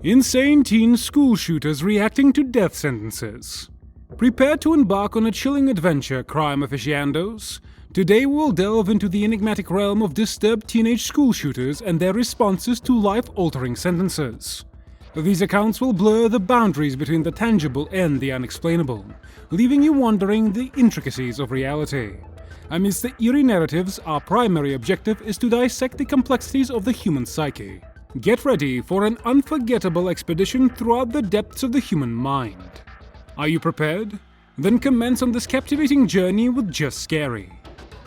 Insane teen school shooters reacting to death sentences. Prepare to embark on a chilling adventure, crime aficionados. Today we'll delve into the enigmatic realm of disturbed teenage school shooters and their responses to life-altering sentences. These accounts will blur the boundaries between the tangible and the unexplainable, leaving you wondering the intricacies of reality. Amidst the eerie narratives, our primary objective is to dissect the complexities of the human psyche. Get ready for an unforgettable expedition throughout the depths of the human mind. Are you prepared? Then commence on this captivating journey with Just Scary.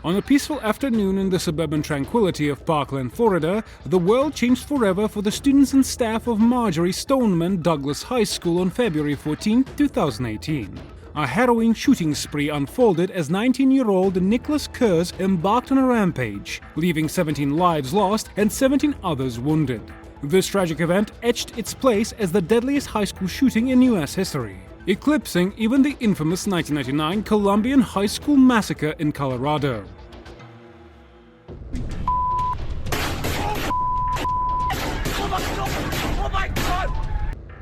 On a peaceful afternoon in the suburban tranquility of Parkland, Florida, the world changed forever for the students and staff of Marjorie Stoneman Douglas High School on February 14, 2018. A harrowing shooting spree unfolded as 19-year-old Nicholas Kurz embarked on a rampage, leaving 17 lives lost and 17 others wounded. This tragic event etched its place as the deadliest high school shooting in U.S. history, eclipsing even the infamous 1999 Columbian High School massacre in Colorado.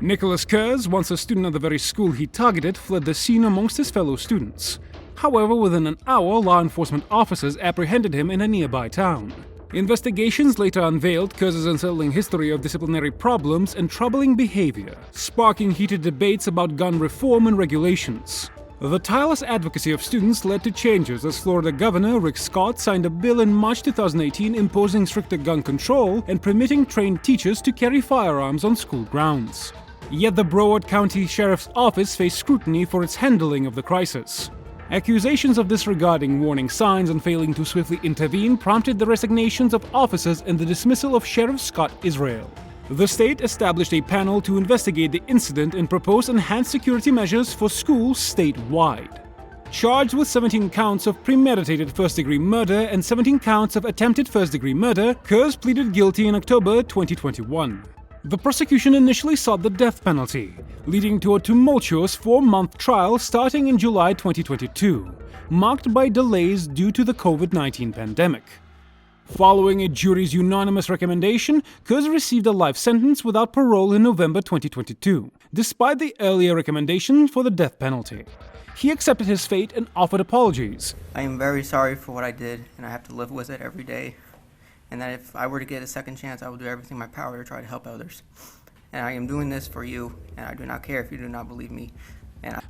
Nicholas Kurz, once a student at the very school he targeted, fled the scene amongst his fellow students. However, within an hour, law enforcement officers apprehended him in a nearby town. Investigations later unveiled Kurz's unsettling history of disciplinary problems and troubling behavior, sparking heated debates about gun reform and regulations. The tireless advocacy of students led to changes as Florida Governor Rick Scott signed a bill in March 2018 imposing stricter gun control and permitting trained teachers to carry firearms on school grounds. Yet the Broward County Sheriff's Office faced scrutiny for its handling of the crisis. Accusations of disregarding warning signs and failing to swiftly intervene prompted the resignations of officers and the dismissal of Sheriff Scott Israel. The state established a panel to investigate the incident and propose enhanced security measures for schools statewide. Charged with 17 counts of premeditated first-degree murder and 17 counts of attempted first-degree murder, Kurz pleaded guilty in October 2021. The prosecution initially sought the death penalty, leading to a tumultuous 4-month trial starting in July 2022, marked by delays due to the COVID-19 pandemic. Following a jury's unanimous recommendation, Kurz received a life sentence without parole in November 2022, despite the earlier recommendation for the death penalty. He accepted his fate and offered apologies. I am very sorry for what I did, and I have to live with it every day. And that if I were to get a second chance, I will do everything in my power to try to help others. And I am doing this for you, and I do not care if you do not believe me.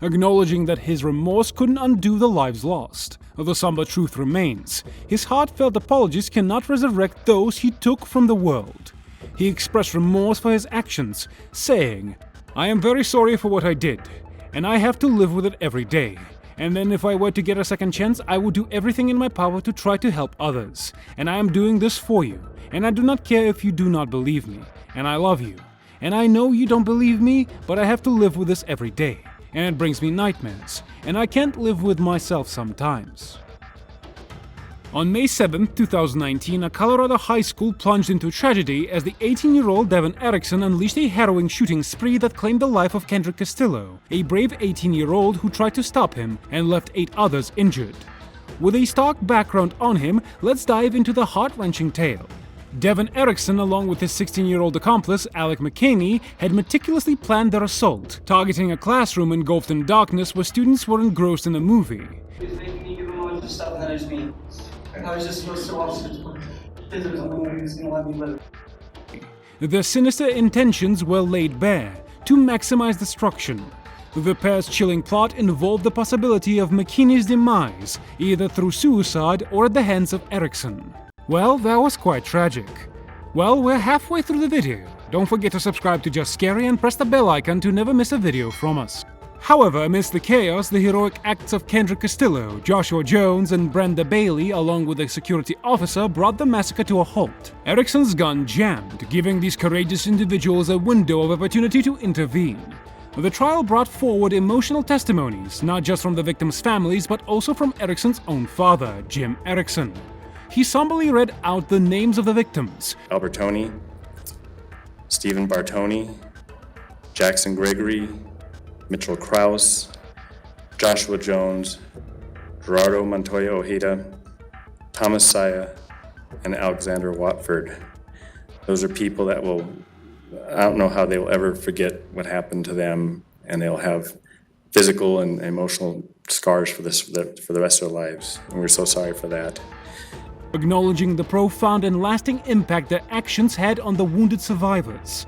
Acknowledging that his remorse couldn't undo the lives lost, the somber truth remains. His heartfelt apologies cannot resurrect those he took from the world. He expressed remorse for his actions, saying, "I am very sorry for what I did, and I have to live with it every day. And then if I were to get a second chance, I would do everything in my power to try to help others. And I am doing this for you. And I do not care if you do not believe me. And I love you. And I know you don't believe me, but I have to live with this every day. And it brings me nightmares. And I can't live with myself sometimes." On May 7, 2019, a Colorado high school plunged into tragedy as the 18-year-old Devin Erickson unleashed a harrowing shooting spree that claimed the life of Kendrick Castillo, a brave 18-year-old who tried to stop him and left 8 others injured. With a stark background on him, let's dive into the heart-wrenching tale. Devin Erickson, along with his 16-year-old accomplice, Alec McKinney, had meticulously planned their assault, targeting a classroom engulfed in darkness where students were engrossed in a movie. He was making me give him all this stuff, and then I was just supposed to watch it. Because it was a movie, he was going to let me live. Their sinister intentions were laid bare to maximize destruction. The pair's chilling plot involved the possibility of McKinney's demise, either through suicide or at the hands of Erickson. Well, that was quite tragic. Well, we're halfway through the video. Don't forget to subscribe to Just Scary and press the bell icon to never miss a video from us. However, amidst the chaos, the heroic acts of Kendrick Castillo, Joshua Jones, and Brenda Bailey, along with a security officer, brought the massacre to a halt. Erickson's gun jammed, giving these courageous individuals a window of opportunity to intervene. The trial brought forward emotional testimonies, not just from the victims' families, but also from Erickson's own father, Jim Erickson. He somberly read out the names of the victims: Albertoni, Stephen Bartoni, Jackson Gregory, Mitchell Krause, Joshua Jones, Gerardo Montoya Ojeda, Thomas Saya, and Alexander Watford. Those are people that will I don't know how they will ever forget what happened to them, and they'll have physical and emotional scars for the rest of their lives. And we're so sorry for that. Acknowledging the profound and lasting impact their actions had on the wounded survivors.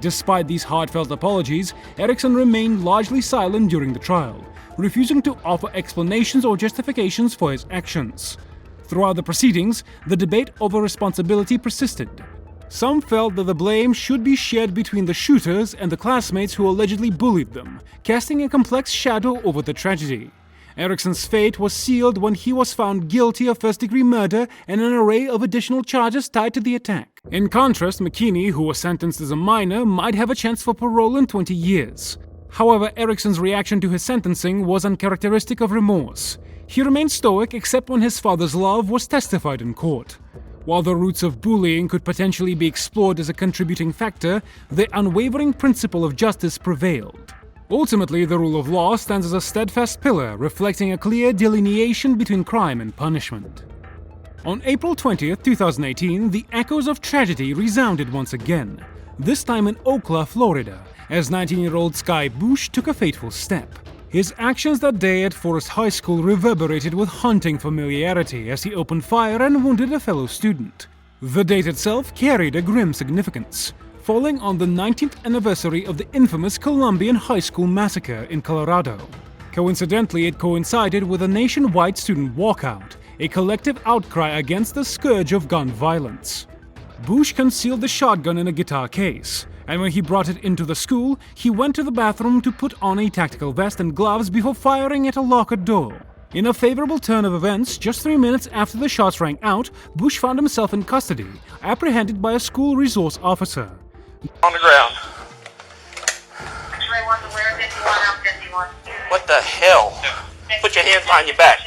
Despite these heartfelt apologies, Erickson remained largely silent during the trial, refusing to offer explanations or justifications for his actions. Throughout the proceedings, the debate over responsibility persisted. Some felt that the blame should be shared between the shooters and the classmates who allegedly bullied them, casting a complex shadow over the tragedy. Erickson's fate was sealed when he was found guilty of first-degree murder and an array of additional charges tied to the attack. In contrast, McKinney, who was sentenced as a minor, might have a chance for parole in 20 years. However, Erickson's reaction to his sentencing was uncharacteristic of remorse. He remained stoic except when his father's love was testified in court. While the roots of bullying could potentially be explored as a contributing factor, the unwavering principle of justice prevailed. Ultimately, the rule of law stands as a steadfast pillar, reflecting a clear delineation between crime and punishment. On April 20, 2018, the echoes of tragedy resounded once again, this time in Ocala, Florida, as 19-year-old Sky Bush took a fateful step. His actions that day at Forest High School reverberated with haunting familiarity as he opened fire and wounded a fellow student. The date itself carried a grim significance, falling on the 19th anniversary of the infamous Columbian High School massacre in Colorado. Coincidentally, it coincided with a nationwide student walkout, a collective outcry against the scourge of gun violence. Bush concealed the shotgun in a guitar case, and when he brought it into the school, he went to the bathroom to put on a tactical vest and gloves before firing at a locker door. In a favorable turn of events, just 3 minutes after the shots rang out, Bush found himself in custody, apprehended by a school resource officer. On the ground. X-ray 1 to where? 51 out 51. What the hell? Put your hands behind your back.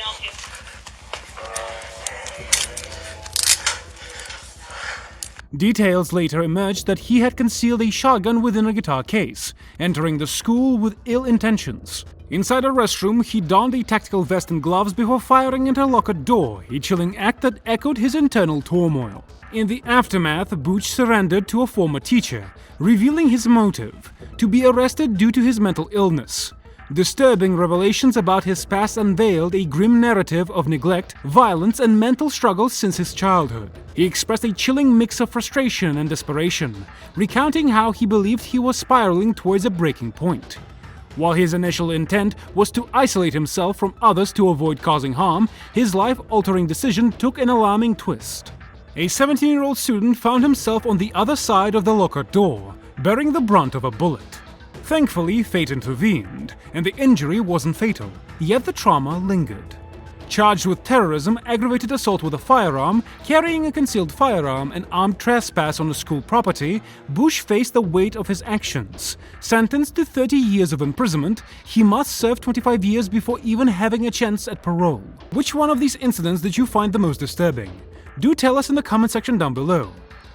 Details later emerged that he had concealed a shotgun within a guitar case, entering the school with ill intentions. Inside a restroom, he donned a tactical vest and gloves before firing at a locker door, a chilling act that echoed his internal turmoil. In the aftermath, Bush surrendered to a former teacher, revealing his motive: to be arrested due to his mental illness. Disturbing revelations about his past unveiled a grim narrative of neglect, violence, and mental struggles since his childhood. He expressed a chilling mix of frustration and desperation, recounting how he believed he was spiraling towards a breaking point. While his initial intent was to isolate himself from others to avoid causing harm, his life-altering decision took an alarming twist. A 17-year-old student found himself on the other side of the locker door, bearing the brunt of a bullet. Thankfully, fate intervened, and the injury wasn't fatal, yet the trauma lingered. Charged with terrorism, aggravated assault with a firearm, carrying a concealed firearm, and armed trespass on a school property, Bush faced the weight of his actions. Sentenced to 30 years of imprisonment, he must serve 25 years before even having a chance at parole. Which one of these incidents did you find the most disturbing? Do tell us in the comment section down below.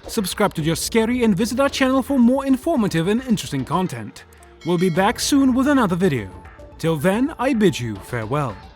Subscribe to Just Scary and visit our channel for more informative and interesting content. We'll be back soon with another video. Till then, I bid you farewell.